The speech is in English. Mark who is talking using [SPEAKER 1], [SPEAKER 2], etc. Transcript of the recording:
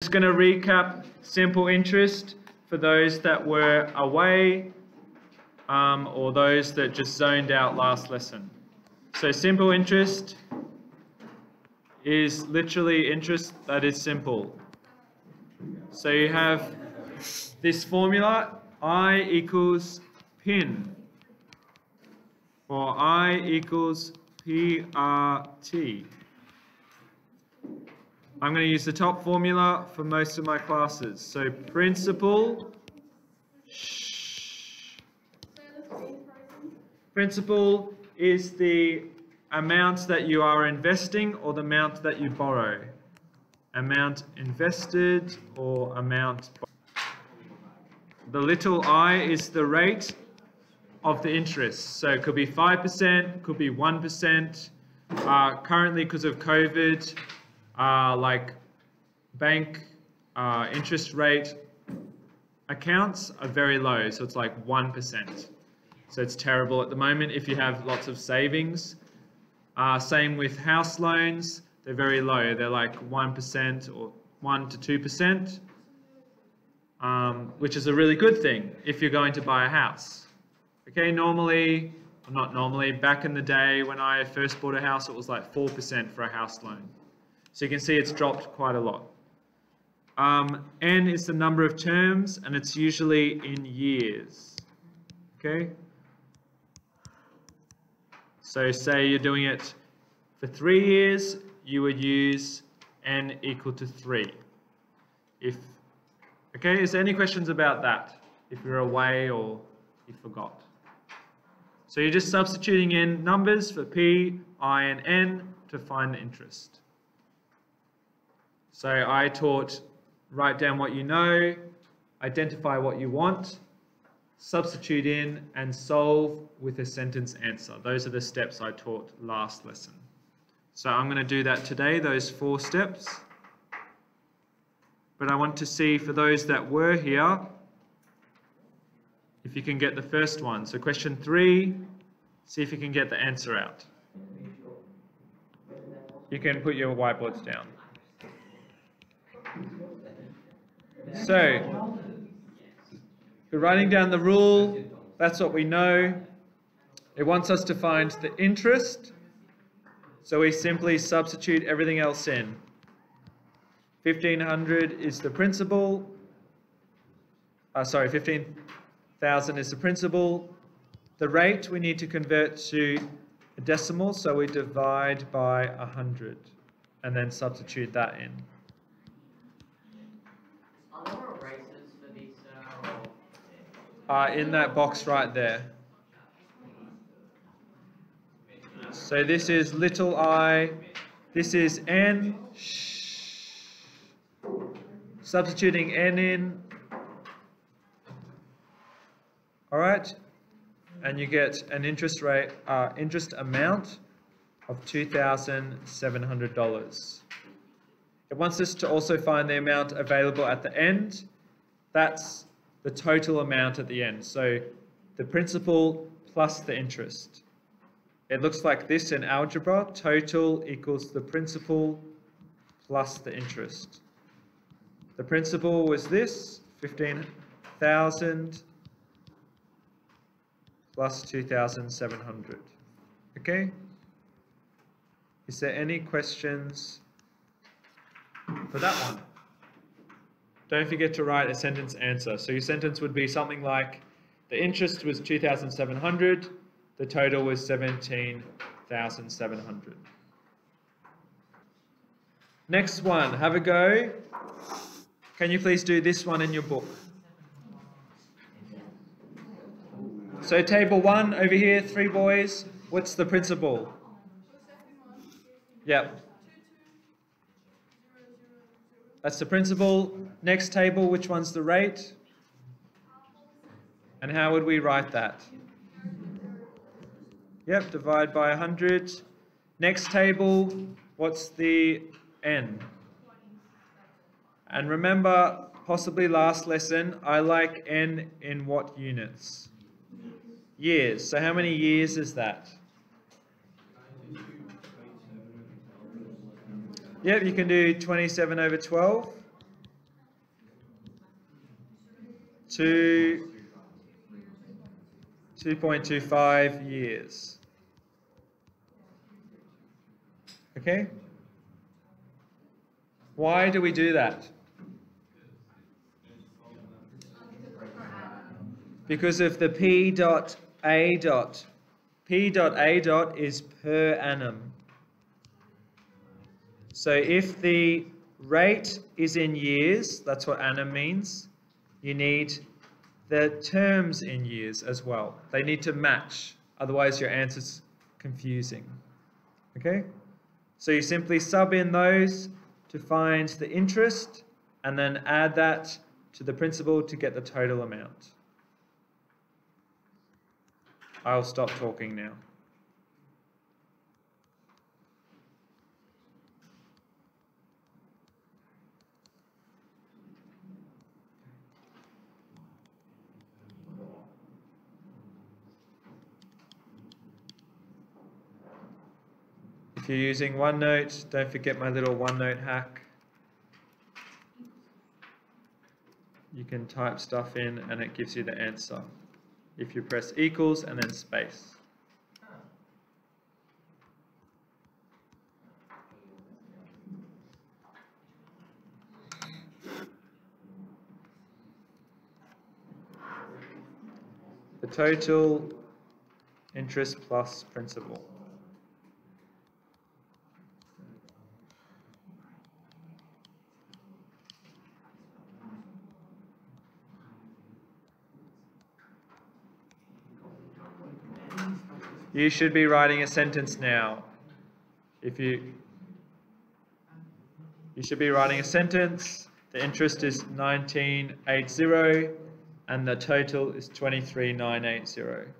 [SPEAKER 1] just going to recap simple interest for those that were away or those that just zoned out last lesson. So simple interest is literally interest that is simple. So you have this formula, I equals PIN, or I equals PRT. I'm going to use the top formula for most of my classes. So principal is the amount that you are investing or the amount that you borrow. Amount invested or amount borrowed. The little I is the rate of the interest. So it could be 5%, could be 1%. Currently, because of COVID, like bank interest rate accounts are very low. So it's like 1%. So it's terrible at the moment if you have lots of savings. Same with house loans. They're very low. They're like 1% or 1 to 2%, which is a really good thing if you're going to buy a house. Okay, normally, or not normally, back in the day when I first bought a house, it was like 4% for a house loan. So you can see it's dropped quite a lot. N is the number of terms, and it's usually in years. Okay? So say you're doing it for 3 years, you would use N equal to 3. Okay, is there any questions about that? If you're away or you forgot. So you're just substituting in numbers for P, I, and N to find the interest. So I taught write down what you know, identify what you want, substitute in, and solve with a sentence answer. Those are the steps I taught last lesson. So I'm going to do that today, those 4 steps. But I want to see for those that were here, if you can get the first one. So question 3, see if you can get the answer out. You can put your whiteboards down. So, we're writing down the rule. That's what we know. It wants us to find the interest. So we simply substitute everything else in. 1,500 is the principal. 15,000 is the principal. The rate we need to convert to a decimal, so we divide by 100 and then substitute that in.
[SPEAKER 2] Are there erasers for these?
[SPEAKER 1] In that box right there. So this is little I, this is N, substituting N in, all right, and you get an interest amount of $2,700. It wants us to also find the amount available at the end. That's the total amount at the end. So the principal plus the interest. It looks like this in algebra. Total equals the principal plus the interest. The principal was this, 15,000 plus 2,700. Okay? Is there any questions for that one? Don't forget to write a sentence answer. So your sentence would be something like, the interest was 2,700, the total was 17,700. Next one, have a go. Can you please do this one in your book? So table 1 over here, 3 boys. What's the principal? Yep. That's the principal. Next table, which one's the rate? And how would we write that? Yep, divide by 100. Next table, what's the N? And remember, possibly last lesson, I like N in what units? Years. So how many years is that? Yep, you can do 27 over 12. 2.25 years. Okay? Why do we do that? Because of the P dot A dot. P dot A dot is per annum. So if the rate is in years, that's what annum means, you need the terms in years as well. They need to match, otherwise your answer's confusing. Okay? So you simply sub in those to find the interest and then add that to the principal to get the total amount. I'll stop talking now. If you're using OneNote, don't forget my little OneNote hack. You can type stuff in and it gives you the answer. If you press equals and then space. The total interest plus principal. You should be writing a sentence now. You should be writing a sentence. The interest is 1980 and the total is 23,980.